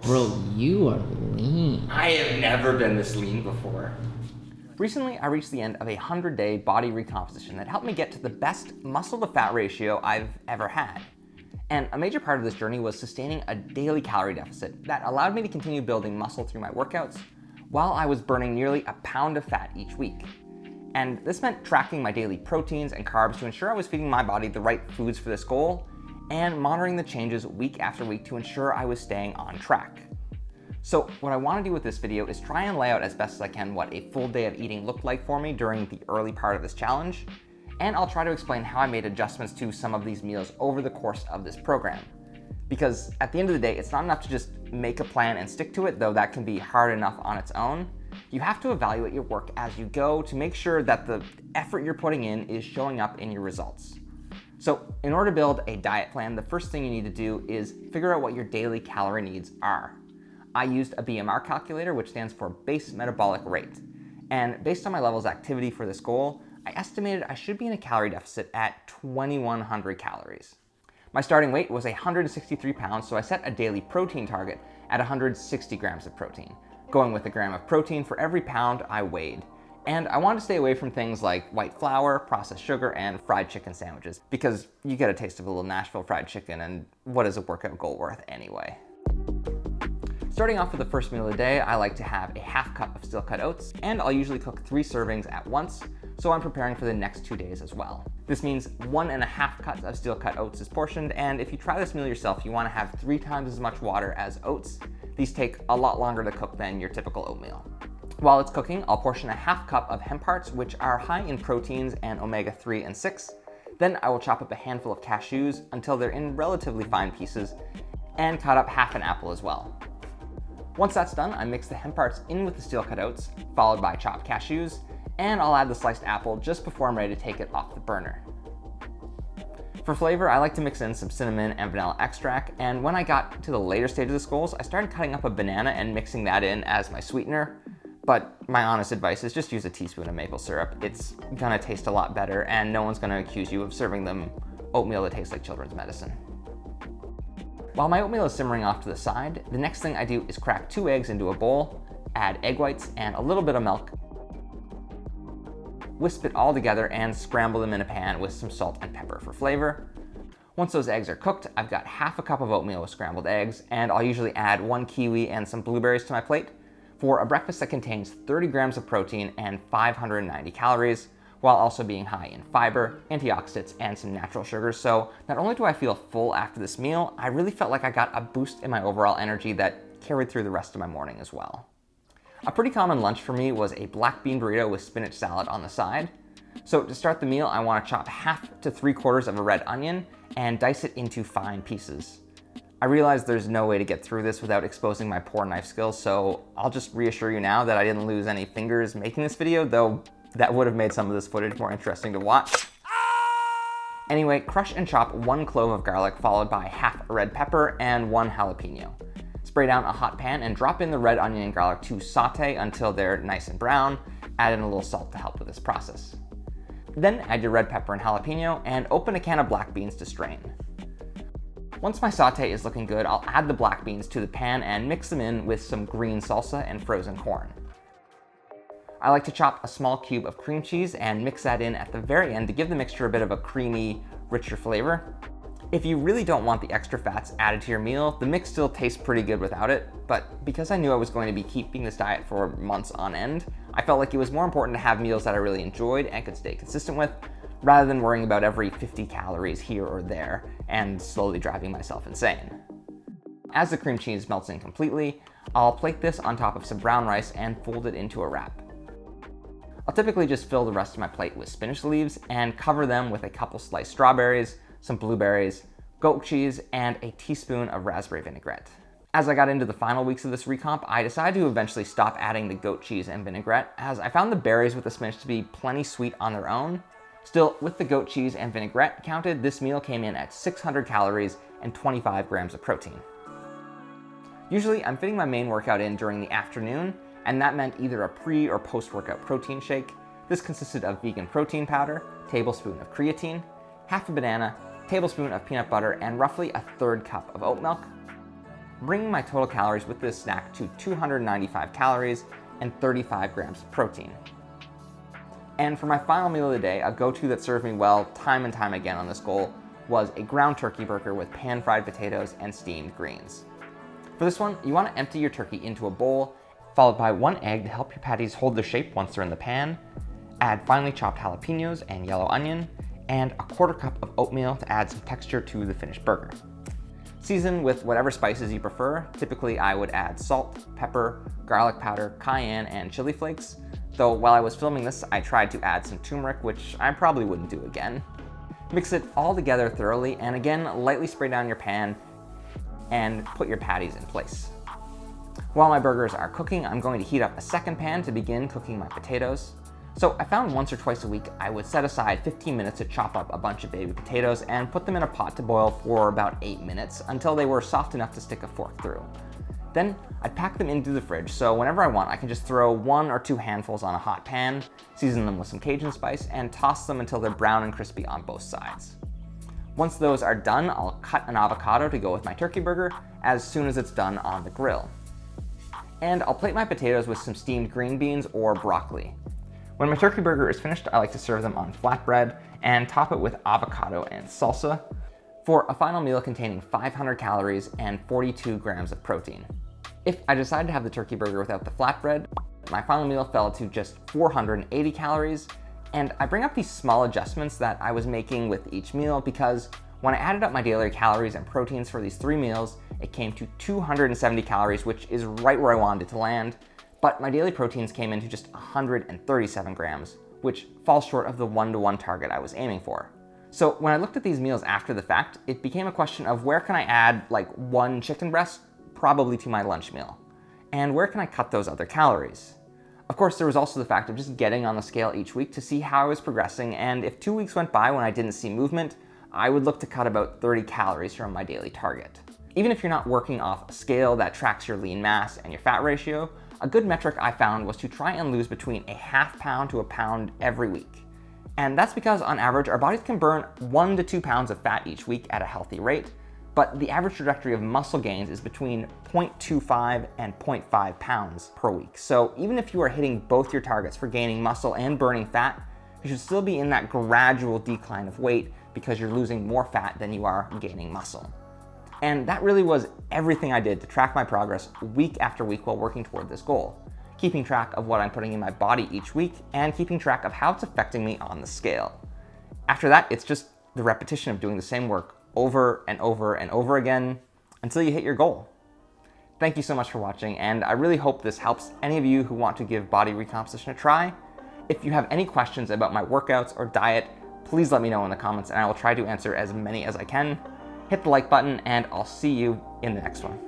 Bro, you are lean. I have never been this lean before. Recently, I reached the end of a 100-day body recomposition that helped me get to the best muscle-to-fat ratio I've ever had. And a major part of this journey was sustaining a daily calorie deficit that allowed me to continue building muscle through my workouts while I was burning nearly a pound of fat each week. And this meant tracking my daily proteins and carbs to ensure I was feeding my body the right foods for this goal, and monitoring the changes week after week to ensure I was staying on track. So what I want to do with this video is try and lay out as best as I can what a full day of eating looked like for me during the early part of this challenge, and I'll try to explain how I made adjustments to some of these meals over the course of this program. Because at the end of the day, it's not enough to just make a plan and stick to it, though that can be hard enough on its own. You have to evaluate your work as you go to make sure that the effort you're putting in is showing up in your results. So in order to build a diet plan, the first thing you need to do is figure out what your daily calorie needs are. I used a BMR calculator, which stands for base metabolic rate. And based on my levels of activity for this goal, I estimated I should be in a calorie deficit at 2,100 calories. My starting weight was 163 pounds, so I set a daily protein target at 160 grams of protein, going with a gram of protein for every pound I weighed. And I wanted to stay away from things like white flour, processed sugar, and fried chicken sandwiches, because you get a taste of a little Nashville fried chicken, and what is a workout goal worth anyway? Starting off with the first meal of the day, I like to have a half cup of steel-cut oats, and I'll usually cook 3 servings at once, so I'm preparing for the next 2 days as well. This means 1.5 cups of steel-cut oats is portioned, and if you try this meal yourself, you want to have 3 times as much water as oats. These take a lot longer to cook than your typical oatmeal. While it's cooking, I'll portion a half cup of hemp hearts, which are high in proteins and omega-3 and 6. Then I will chop up a handful of cashews until they're in relatively fine pieces, and cut up half an apple as well. Once that's done, I mix the hemp hearts in with the steel-cut oats, followed by chopped cashews, and I'll add the sliced apple just before I'm ready to take it off the burner. For flavor, I like to mix in some cinnamon and vanilla extract, and when I got to the later stage of the goals, I started cutting up a banana and mixing that in as my sweetener. But my honest advice is just use a teaspoon of maple syrup. It's gonna taste a lot better, and no one's gonna accuse you of serving them oatmeal that tastes like children's medicine. While my oatmeal is simmering off to the side, the next thing I do is crack 2 eggs into a bowl, add egg whites and a little bit of milk, wisp it all together, and scramble them in a pan with some salt and pepper for flavor. Once those eggs are cooked, I've got half a cup of oatmeal with scrambled eggs, and I'll usually add 1 kiwi and some blueberries to my plate for a breakfast that contains 30 grams of protein and 590 calories, while also being high in fiber, antioxidants, and some natural sugars. So not only do I feel full after this meal, I really felt like I got a boost in my overall energy that carried through the rest of my morning as well. A pretty common lunch for me was a black bean burrito with spinach salad on the side. So to start the meal, I want to chop 1/2 to 3/4 of a red onion and dice it into fine pieces. I realize there's no way to get through this without exposing my poor knife skills, so I'll just reassure you now that I didn't lose any fingers making this video, though that would have made some of this footage more interesting to watch. Anyway, crush and chop 1 clove of garlic, followed by half a red pepper and 1 jalapeno. Spray down a hot pan and drop in the red onion and garlic to saute until they're nice and brown. Add in a little salt to help with this process. Then add your red pepper and jalapeno and open a can of black beans to strain. Once my saute is looking good, I'll add the black beans to the pan and mix them in with some green salsa and frozen corn. I like to chop a small cube of cream cheese and mix that in at the very end to give the mixture a bit of a creamy, richer flavor. If you really don't want the extra fats added to your meal, the mix still tastes pretty good without it, but because I knew I was going to be keeping this diet for months on end, I felt like it was more important to have meals that I really enjoyed and could stay consistent with, rather than worrying about every 50 calories here or there and slowly driving myself insane. As the cream cheese melts in completely, I'll plate this on top of some brown rice and fold it into a wrap. I'll typically just fill the rest of my plate with spinach leaves and cover them with a couple sliced strawberries, some blueberries, goat cheese, and a teaspoon of raspberry vinaigrette. As I got into the final weeks of this recomp, I decided to eventually stop adding the goat cheese and vinaigrette, as I found the berries with the spinach to be plenty sweet on their own. Still, with the goat cheese and vinaigrette counted, this meal came in at 600 calories and 25 grams of protein. Usually, I'm fitting my main workout in during the afternoon, and that meant either a pre or post-workout protein shake. This consisted of vegan protein powder, tablespoon of creatine, half a banana, tablespoon of peanut butter, and roughly a 1/3 cup of oat milk. bringing my total calories with this snack to 295 calories and 35 grams of protein. And for my final meal of the day, a go-to that served me well time and time again on this goal was a ground turkey burger with pan-fried potatoes and steamed greens. For this one, you want to empty your turkey into a bowl, followed by 1 egg to help your patties hold their shape once they're in the pan, add finely chopped jalapenos and yellow onion, and a 1/4 cup of oatmeal to add some texture to the finished burger. Season with whatever spices you prefer. Typically, I would add salt, pepper, garlic powder, cayenne, and chili flakes, though while I was filming this, I tried to add some turmeric, which I probably wouldn't do again. Mix it all together thoroughly, and again, lightly spray down your pan and put your patties in place. While my burgers are cooking, I'm going to heat up a second pan to begin cooking my potatoes. So I found once or twice a week, I would set aside 15 minutes to chop up a bunch of baby potatoes and put them in a pot to boil for about 8 minutes until they were soft enough to stick a fork through. Then I'd pack them into the fridge, so whenever I want, I can just throw 1 or 2 handfuls on a hot pan, season them with some Cajun spice, and toss them until they're brown and crispy on both sides. Once those are done, I'll cut an avocado to go with my turkey burger as soon as it's done on the grill. And I'll plate my potatoes with some steamed green beans or broccoli. When my turkey burger is finished, I like to serve them on flatbread and top it with avocado and salsa for a final meal containing 500 calories and 42 grams of protein. If I decide to have the turkey burger without the flatbread, my final meal fell to just 480 calories, and I bring up these small adjustments that I was making with each meal because when I added up my daily calories and proteins for these 3 meals, it came to 270 calories, which is right where I wanted it to land, but my daily proteins came into just 137 grams, which falls short of the 1-to-1 target I was aiming for. So when I looked at these meals after the fact, it became a question of where can I add like 1 chicken breast, probably to my lunch meal, and where can I cut those other calories? Of course, there was also the fact of just getting on the scale each week to see how I was progressing, and if 2 weeks went by when I didn't see movement, I would look to cut about 30 calories from my daily target. Even if you're not working off a scale that tracks your lean mass and your fat ratio, a good metric I found was to try and lose between a ½ pound to a pound every week. And that's because on average, our bodies can burn 1 to 2 pounds of fat each week at a healthy rate, but the average trajectory of muscle gains is between 0.25 and 0.5 pounds per week. So even if you are hitting both your targets for gaining muscle and burning fat, you should still be in that gradual decline of weight because you're losing more fat than you are gaining muscle. And that really was everything I did to track my progress week after week while working toward this goal, keeping track of what I'm putting in my body each week and keeping track of how it's affecting me on the scale. After that, it's just the repetition of doing the same work over and over and over again until you hit your goal. Thank you so much for watching, and I really hope this helps any of you who want to give body recomposition a try. If you have any questions about my workouts or diet, please let me know in the comments and I will try to answer as many as I can. Hit the like button and I'll see you in the next one.